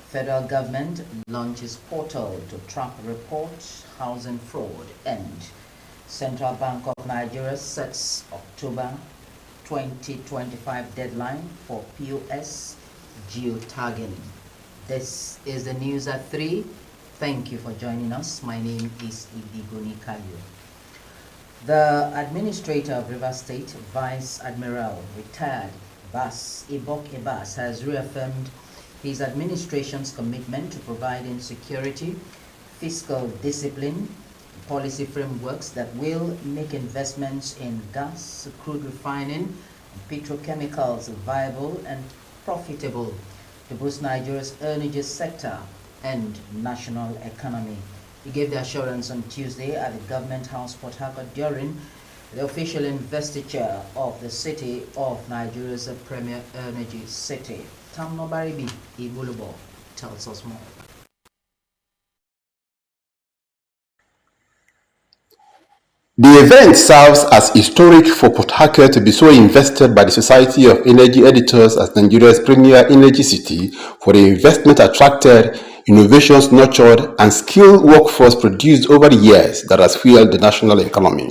Federal government launches portal to track report housing fraud, and Central Bank of Nigeria sets October 2025 deadline for POS geotagging. This is the news at 3. Thank you for joining us. My name is Idigoni Kalyo. The Administrator of Rivers State, Vice Admiral retired Bas Ibok Ebas, has reaffirmed his administration's commitment to providing security, fiscal discipline, policy frameworks that will make investments in gas, crude refining, and petrochemicals viable and profitable to boost Nigeria's energy sector and national economy. He gave the assurance on Tuesday at the Government House, Port Harcourt, during the official investiture of the city of Nigeria's premier energy city. Tam Nobaribi Ibulubo tells us more. The event serves as historic for Port Harcourt to be so invested by the Society of Energy Editors as Nigeria's premier energy city, for the investment attracted, innovations nurtured, and skilled workforce produced over the years that has fueled the national economy.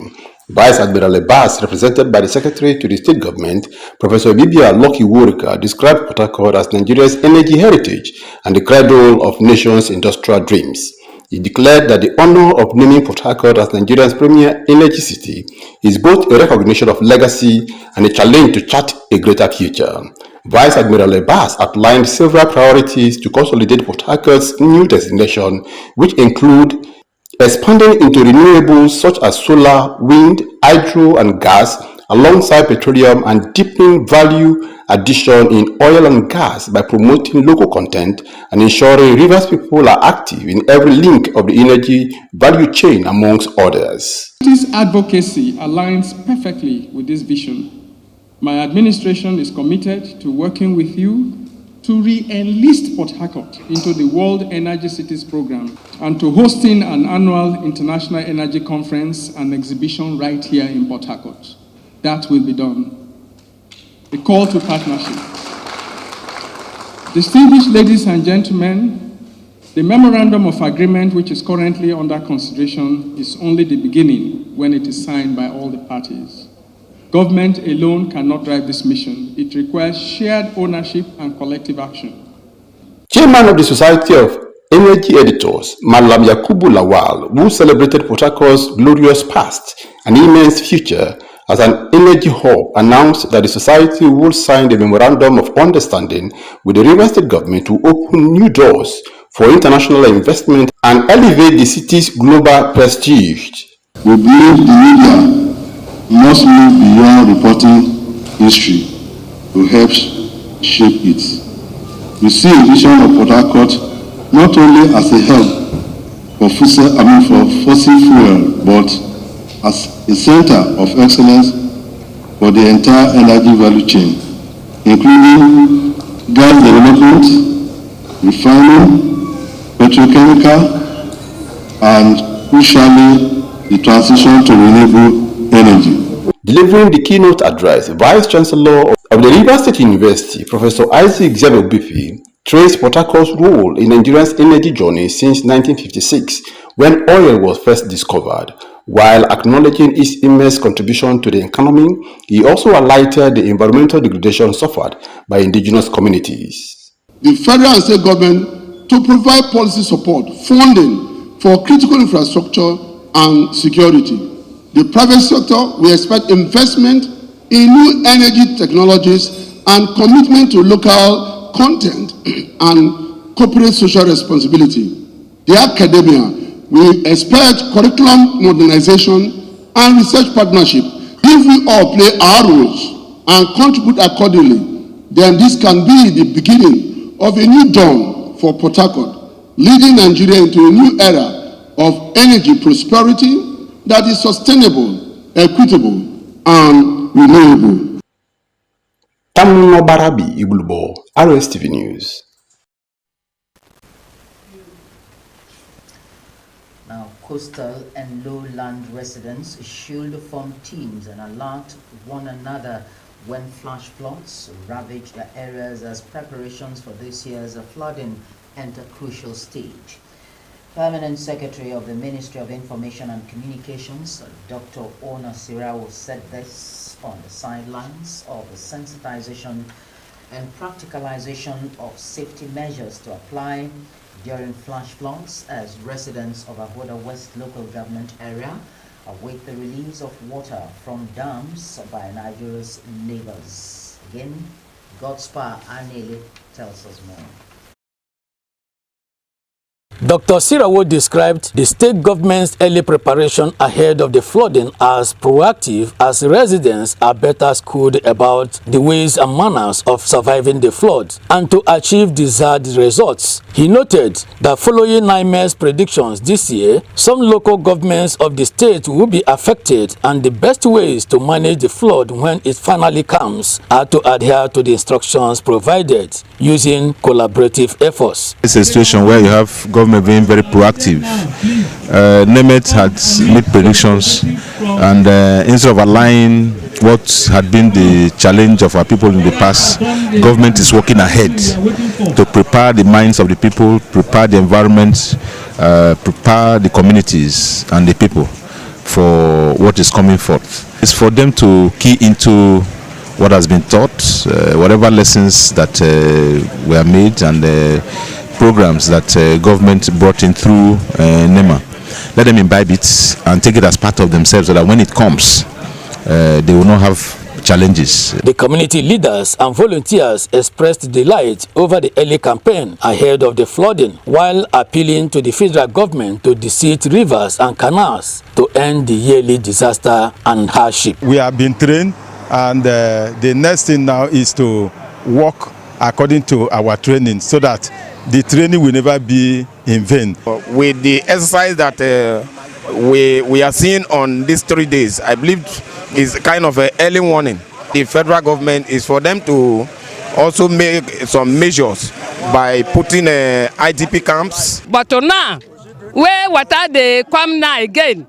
Vice Admiral Abbas, represented by the Secretary to the State Government, Professor Bibia Loki Wurika, described Port Harcourt as Nigeria's energy heritage and the cradle of nation's industrial dreams. He declared that the honor of naming Port Harcourt as Nigeria's premier energy city is both a recognition of legacy and a challenge to chart a greater future. Vice Admiral Abbas outlined several priorities to consolidate Port Harcourt's new destination, which include expanding into renewables such as solar, wind, hydro, and gas, alongside petroleum, and deepening value addition in oil and gas by promoting local content and ensuring Rivers people are active in every link of the energy value chain, amongst others. This advocacy aligns perfectly with this vision. My administration is committed to working with you to re-enlist Port Harcourt into the World Energy Cities program and to hosting an annual International Energy Conference and exhibition right here in Port Harcourt. That will be done. A call to partnership. Distinguished ladies and gentlemen, the Memorandum of Agreement, which is currently under consideration, is only the beginning when it is signed by all the parties. Government alone cannot drive this mission. It requires shared ownership and collective action. Chairman of the Society of Energy Editors, Malam Yakubu Lawal, who celebrated Port Harcourt's glorious past and immense future as an energy hub, announced that the society will sign the Memorandum of Understanding with the Rivers State government to open new doors for international investment and elevate the city's global prestige. We believe the media must move beyond reporting history to help shape it. We see a vision of Port Harcourt not only as a hub for fossil fuel, but as a center of excellence for the entire energy value chain, including gas development, refining, petrochemical, and crucially, the transition to renewable energy. Delivering the keynote address, Vice Chancellor of the Rivers State University, Professor Isaac Zenobifi, traced Port Harcourt's role in Nigeria's energy journey since 1956, when oil was first discovered. While acknowledging its immense contribution to the economy, he also highlighted the environmental degradation suffered by indigenous communities. The federal and state government to provide policy support, funding for critical infrastructure and security. The private sector will expect investment in new energy technologies and commitment to local content and corporate social responsibility. The academia we expect curriculum modernization and research partnership. If we all play our roles and contribute accordingly, then this can be the beginning of a new dawn for Port Harcourt, leading Nigeria into a new era of energy prosperity that is sustainable, equitable, and renewable. Tamno Barabi Ibulubo, Rstv News. Now, coastal and lowland residents should form teams and alert one another when flash floods ravage the areas as preparations for this year's flooding enter crucial stage. Permanent Secretary of the Ministry of Information and Communications, Dr. Ona Sirawo, said this on the sidelines of the sensitization and practicalization of safety measures to apply during flash floods as residents of Ahoda West local government area await the release of water from dams by Nigeria's neighbors. Again, Godspar Anele tells us more. Dr. Sirawo described the state government's early preparation ahead of the flooding as proactive, as residents are better schooled about the ways and manners of surviving the flood and to achieve desired results. He noted that following NIME's predictions this year, some local governments of the state will be affected, and the best ways to manage the flood when it finally comes are to adhere to the instructions provided using collaborative efforts. It's a situation where you have government being very proactive. NEMET had made predictions, and instead of allowing what had been the challenge of our people in the past, government is working ahead to prepare the minds of the people, prepare the environment, prepare the communities and the people for what is coming forth. It's for them to key into what has been taught, whatever lessons that were made, and programs that government brought in through NEMA. Let them imbibe it and take it as part of themselves so that when it comes, they will not have challenges. The community leaders and volunteers expressed delight over the early campaign ahead of the flooding, while appealing to the federal government to deset rivers and canals to end the yearly disaster and hardship. We have been trained, and the next thing now is to work according to our training so that the training will never be in vain. With the exercise that we are seeing on these 3 days, I believe is kind of an early warning. The federal government is for them to also make some measures by putting IDP camps. But now, where water they come now again,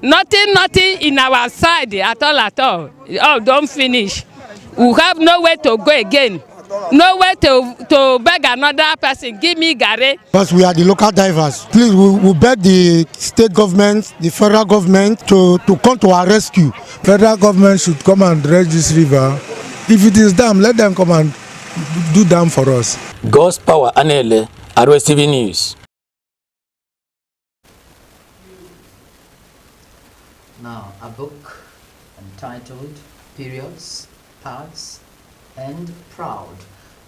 nothing in our side at all. Oh, don't finish. We have nowhere to go again. Nowhere to beg another person, give me gare. Because we are the local divers. Please, we beg the state government, the federal government to come to our rescue. Federal government should come and dredge this river. If it is dam, let them come and do dam for us. God's Power Anele, Rstv News. Now, a book entitled Periods, Parts, and Proud,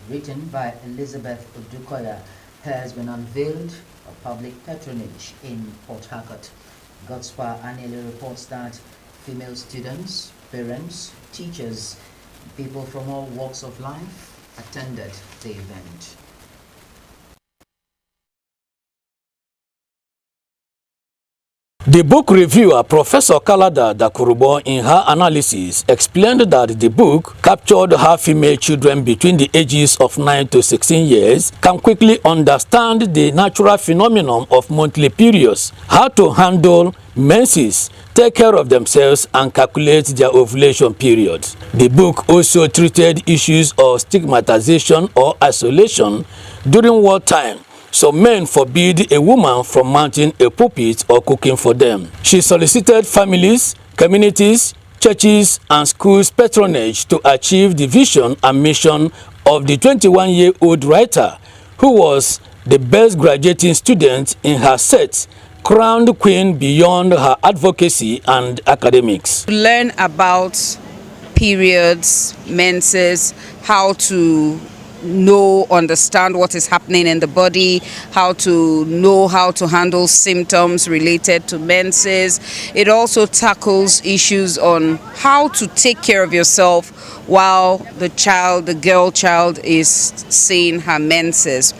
written by Elizabeth Odukoya, has been unveiled for public patronage in Port Harcourt. Godspar Anele reports that female students, parents, teachers, people from all walks of life attended the event. The book reviewer, Professor Kalada Dakurubo, in her analysis, explained that the book captured how female children between the ages of 9 to 16 years can quickly understand the natural phenomenon of monthly periods, how to handle menses, take care of themselves, and calculate their ovulation period. The book also treated issues of stigmatization or isolation during wartime. Some men forbid a woman from mounting a pulpit or cooking for them. She solicited families, communities, churches, and schools' patronage to achieve the vision and mission of the 21-year-old writer, who was the best graduating student in her set, crowned queen beyond her advocacy and academics. To learn about periods, menses, how to understand what is happening in the body, how to know how to handle symptoms related to menses. It also tackles issues on how to take care of yourself while the girl child is seeing her menses.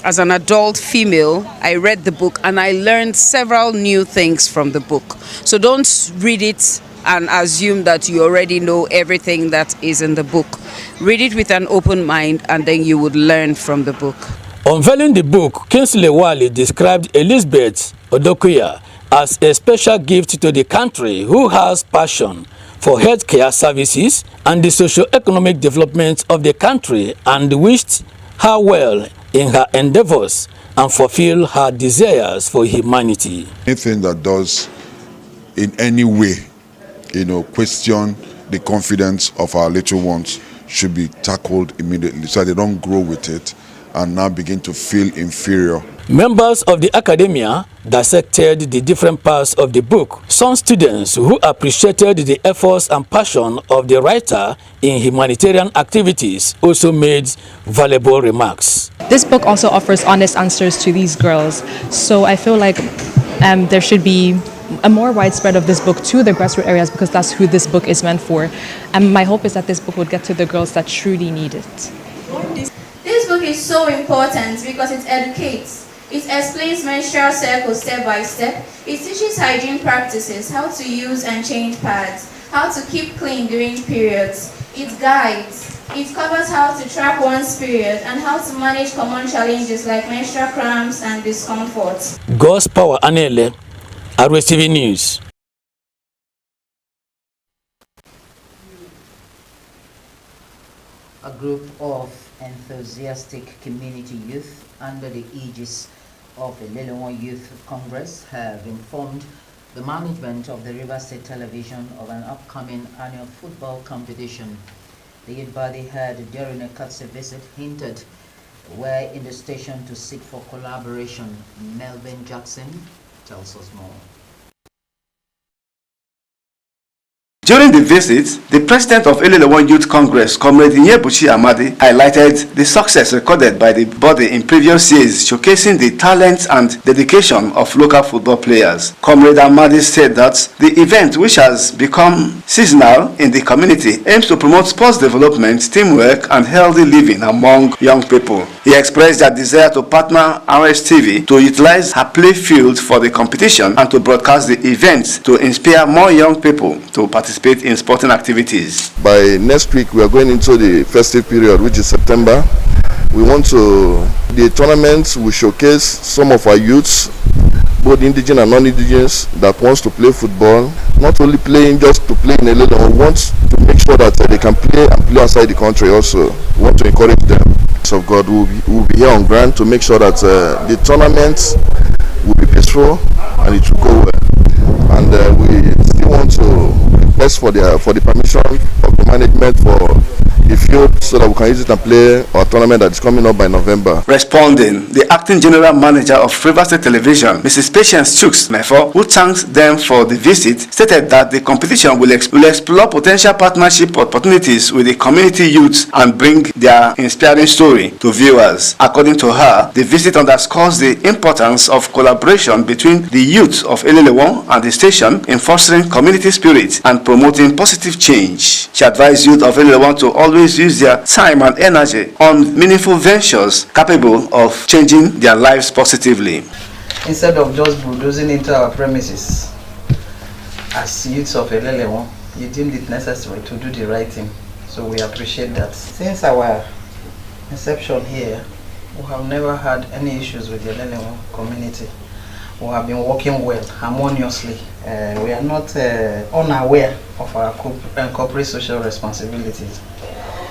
As an adult female, I read the book and I learned several new things from the book. So don't read it and assume that you already know everything that is in the book. Read it with an open mind, and then you would learn from the book. Unveiling the book, Kingsley Wali described Elizabeth Odukoya as a special gift to the country who has passion for healthcare services and the socio-economic development of the country, and wished her well in her endeavors and fulfill her desires for humanity. Anything that does in any way, question the confidence of our little ones should be tackled immediately so they don't grow with it and now begin to feel inferior. Members of the academia dissected the different parts of the book. Some students who appreciated the efforts and passion of the writer in humanitarian activities also made valuable remarks. This book also offers honest answers to these girls, so I feel like there should be a more widespread of this book to the grassroots areas, because that's who this book is meant for. And my hope is that this book would get to the girls that truly need it. This book is so important because it educates. It explains menstrual cycles step by step. It teaches hygiene practices, how to use and change pads, how to keep clean during periods. It guides. It covers how to track one's period and how to manage common challenges like menstrual cramps and discomfort. God's Power Anele, Rstv News. A group of enthusiastic community youth under the aegis of the Lelewon Youth Congress have informed the management of the River State Television of an upcoming annual football competition. The youth body had, during a courtesy visit, hinted were in the station to seek for collaboration. Melvin Jackson tells us more. During the visit, the president of Lelewon Youth Congress, Comrade Nyebuchi Amadi, highlighted the success recorded by the body in previous years, showcasing the talent and dedication of local football players. Comrade Amadi said that the event, which has become seasonal in the community, aims to promote sports development, teamwork, and healthy living among young people. He expressed their desire to partner Rstv to utilize her play field for the competition and to broadcast the event to inspire more young people to participate in sporting activities. By next week, we are going into the festive period, which is September. The tournament will showcase some of our youths, both indigenous and non-indigenous, that wants to play football. Not only playing just to play in a little, we want to make sure that they can play and play outside the country also. We want to encourage them. So God will be here on ground to make sure that the tournament will be peaceful and it will go well. And we still want to request for the permission of the management for the field so that we can use it and play our tournament that is coming up by November. Responding, the acting general manager of River State Television, Mrs. Patience Chooks Mefo, who thanks them for the visit, stated that the competition will explore potential partnership opportunities with the community youths and bring their inspiring story to viewers. According to her, the visit underscores the importance of collaboration between the youth of Lelewon and the station in fostering community spirit and promoting positive change. She advised youth of Lelewon to always use their time and energy on meaningful ventures capable of changing their lives positively. Instead of just bulldozing into our premises, as youths of Lelewon, you deemed it necessary to do the right thing. So we appreciate that. Since our inception here, we have never had any issues with the Lelewon community. We have been working well, harmoniously. We are not unaware of our corporate social responsibilities.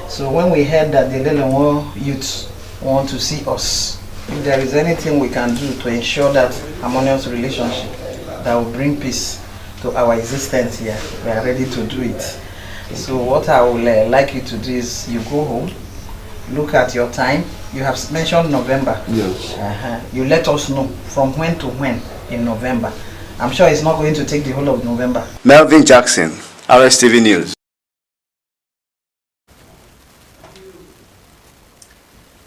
So when we heard that the Lelewon youths want to see us, if there is anything we can do to ensure that harmonious relationship that will bring peace to our existence here, we are ready to do it. So what I would like you to do is you go home, look at your time. You have mentioned November. Yes. You let us know from when to when in November. I'm sure it's not going to take the whole of November. Melvin Jackson, Rstv News.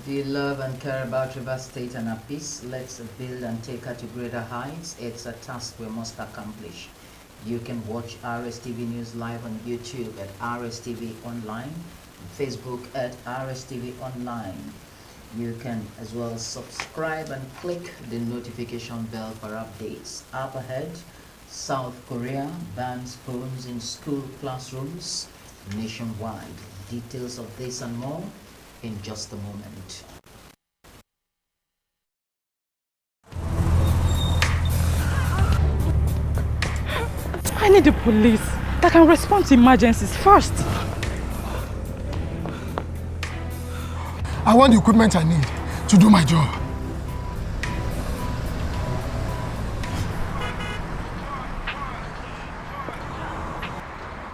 Do you love and care about River State and our peace? Let's build and take her to greater heights. It's a task we must accomplish. You can watch Rstv News live on YouTube at Rstv Online, Facebook at Rstv Online. You can as well subscribe and click the notification bell for updates. Up ahead, South Korea bans phones in school classrooms nationwide. Details of this and more in just a moment. I need the police that can respond to emergencies first. I want the equipment I need to do my job.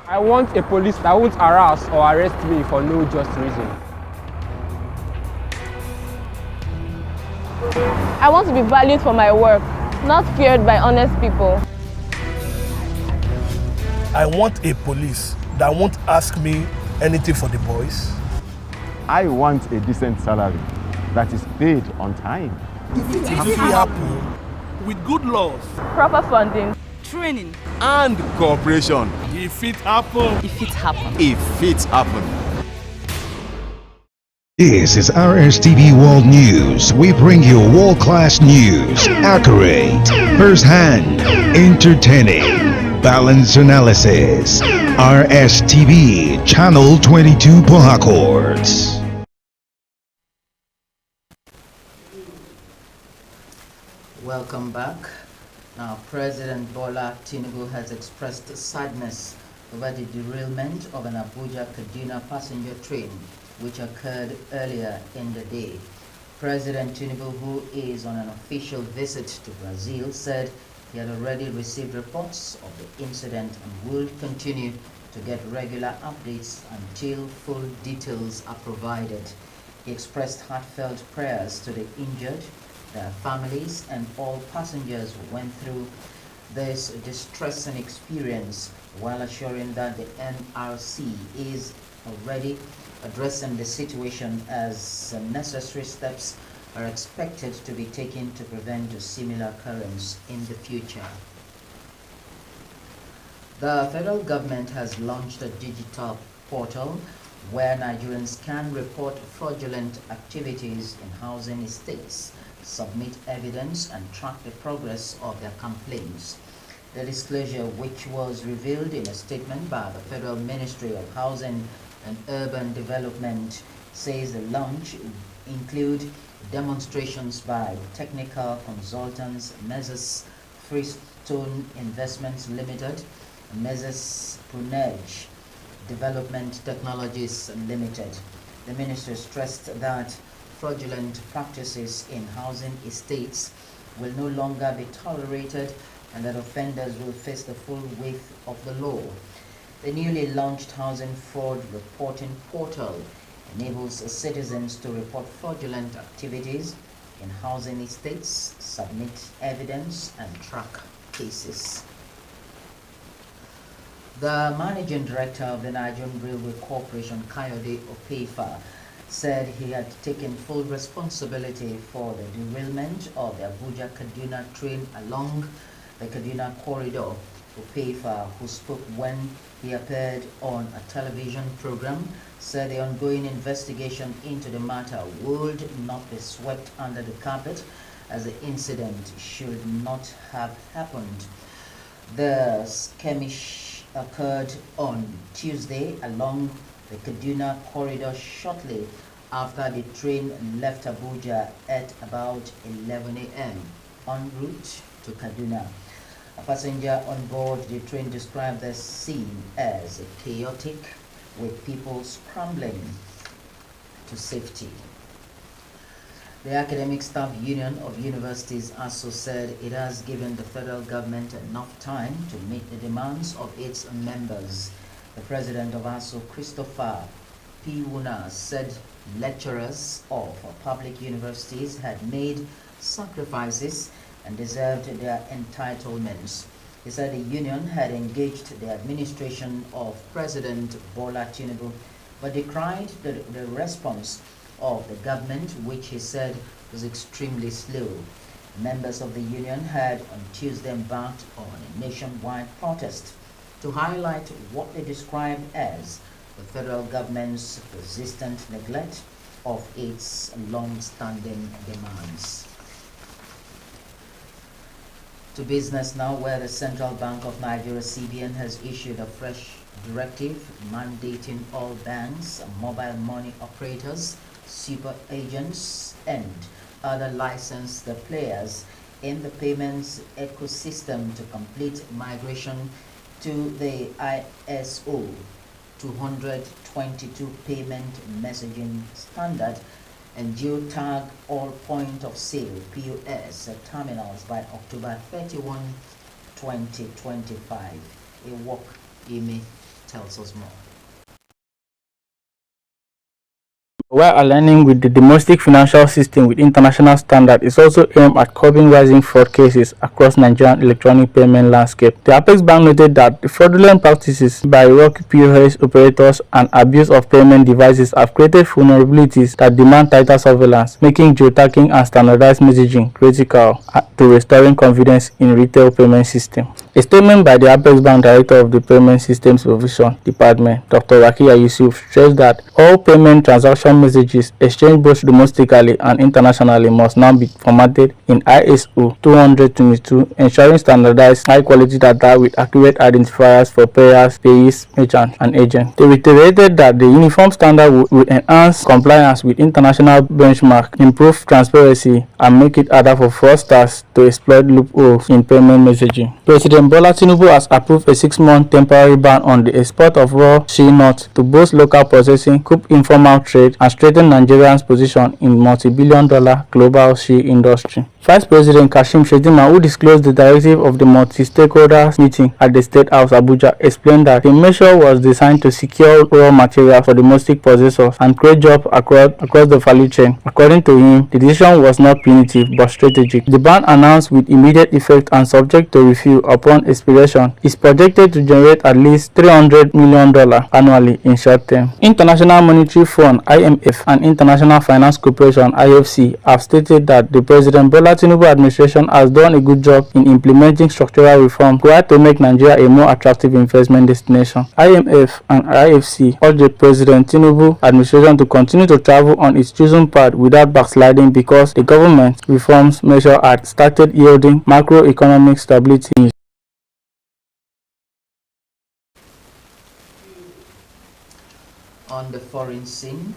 I want a police that won't harass or arrest me for no just reason. I want to be valued for my work, not feared by honest people. I want a police that won't ask me anything for the boys. I want a decent salary that is paid on time. If it happen with good laws, Proper funding, training, and cooperation. if it happen, if it happens. If it happen. This is Rstv World News. We bring you world-class news, accurate, first-hand, entertaining, balanced analysis. Rstv, Channel 22 Port Harcourt. Welcome back. Now, President Bola Tinubu has expressed sadness over the derailment of an Abuja-Kaduna passenger train which occurred earlier in the day. President Tinubu, who is on an official visit to Brazil, said he had already received reports of the incident and will continue to get regular updates until full details are provided. He expressed heartfelt prayers to the injured, their families, and all passengers who went through this distressing experience, while assuring that the NRC is already addressing the situation as necessary steps are expected to be taken to prevent a similar occurrence in the future. The federal government has launched a digital portal where Nigerians can report fraudulent activities in housing estates, submit evidence, and track the progress of their complaints. The disclosure, which was revealed in a statement by the Federal Ministry of Housing and Urban Development, says the launch include demonstrations by technical consultants, Messrs. Freestone Investments Limited, Messrs. Prunedge Development Technologies Limited. The minister stressed that fraudulent practices in housing estates will no longer be tolerated and that offenders will face the full weight of the law. The newly launched Housing Fraud Reporting Portal enables citizens to report fraudulent activities in housing estates, submit evidence, and track cases. The managing director of the Nigerian Railway Corporation, Kayode Opeifa, said he had taken full responsibility for the derailment of the Abuja-Kaduna train along the Kaduna corridor. Opeifa, who spoke when he appeared on a television program, said the ongoing investigation into the matter would not be swept under the carpet, as the incident should not have happened. The skirmish occurred on Tuesday along the Kaduna corridor shortly after the train left Abuja at about 11 a.m. en route to Kaduna. A passenger on board the train described the scene as chaotic, with people scrambling to safety. The Academic Staff Union of Universities ASU said it has given the federal government enough time to meet the demands of its members. The president of ASU, Christopher P. Wuna, said lecturers of public universities had made sacrifices and deserved their entitlements. He said the union had engaged the administration of President Bola Tinubu, but decried the response of the government, which he said was extremely slow. Members of the union had on Tuesday embarked on a nationwide protest to highlight what they described as the federal government's persistent neglect of its long-standing demands. To business now, where the Central Bank of Nigeria, CBN, has issued a fresh directive mandating all banks, mobile money operators, super agents, and other licensed players in the payments ecosystem to complete migration to the ISO 222 payment messaging standard and geotag all point of sale POS terminals by October 31, 2025. A walk Amy tells us more. While aligning with the domestic financial system with international standard is also aimed at curbing rising fraud cases across Nigerian electronic payment landscape. The Apex Bank noted that the fraudulent practices by rogue POS operators and abuse of payment devices have created vulnerabilities that demand tighter surveillance, making geotagging and standardized messaging critical to restoring confidence in retail payment system. A statement by the Apex Bank Director of the Payment Systems Supervision Department, Dr. Rakia Yusuf, stressed that all payment transaction messages exchanged both domestically and internationally must now be formatted in ISO 222, ensuring standardized, high-quality data with accurate identifiers for payers, payees, merchants, and agents. They reiterated that the uniform standard will enhance compliance with international benchmarks, improve transparency, and make it harder for fraudsters to exploit loopholes in payment messaging. President Bola Tinubu has approved a 6-month temporary ban on the export of raw shea nuts to boost local processing, curb informal trade, and strengthen Nigeria's position in multi-billion-dollar global shea industry. Vice President Kashim Shettima, who disclosed the directive of the multi-stakeholders meeting at the State House Abuja, explained that the measure was designed to secure raw materials for domestic processors and create jobs across the value chain. According to him, the decision was not punitive but strategic. The ban, announced with immediate effect and subject to review upon expiration, is projected to generate at least $300 million annually in short term. International Monetary Fund (IMF) and International Finance Corporation (IFC) have stated that the President Bola Tinubu administration has done a good job in implementing structural reform required to make Nigeria a more attractive investment destination. IMF and IFC urge the President Tinubu administration to continue to travel on its chosen path without backsliding because the government reforms measure had started yielding macroeconomic stability. On the foreign scene,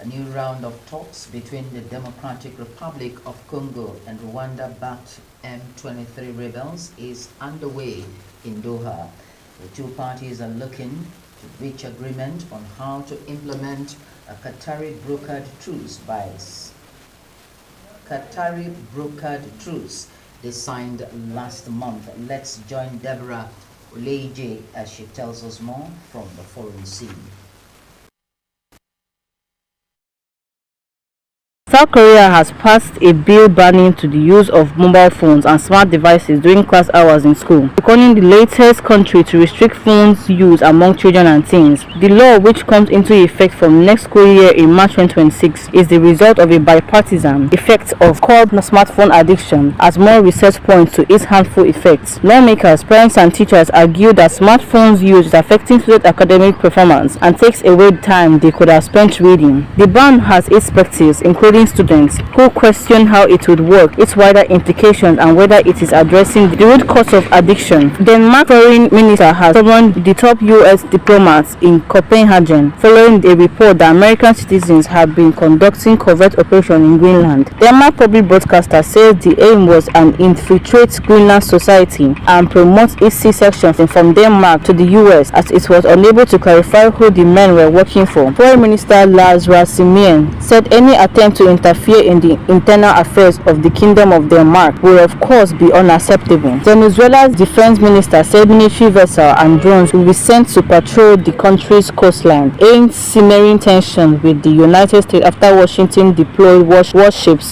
a new round of talks between the Democratic Republic of Congo and Rwanda-backed M23 rebels is underway in Doha. The two parties are looking to reach agreement on how to implement a Qatari-brokered truce they signed last month. Let's join Deborah Oleije as she tells us more from the foreign scene. South Korea has passed a bill banning to the use of mobile phones and smart devices during class hours in school, becoming the latest country to restrict phones use among children and teens. The law, which comes into effect from next school year in March 2026, is the result of a bipartisan effect of curb smartphone addiction, as more research points to its harmful effects. Lawmakers, parents, and teachers argue that smartphones use is affecting student academic performance and takes away time they could have spent reading. The ban has its perspectives, including students who question how it would work, its wider implications, and whether it is addressing the root cause of addiction. Denmark's foreign minister has summoned the top U.S. diplomats in Copenhagen following a report that American citizens have been conducting covert operations in Greenland. Denmark public broadcaster says the aim was to infiltrate Greenland society and promote its C-section from Denmark to the U.S., as it was unable to clarify who the men were working for. Foreign Minister Lars Rasmussen said any attempt to interfere in the internal affairs of the Kingdom of Denmark will of course be unacceptable. Venezuela's defense minister said military vessels and drones will be sent to patrol the country's coastline, aimed simmering tension with the United States after Washington deployed warships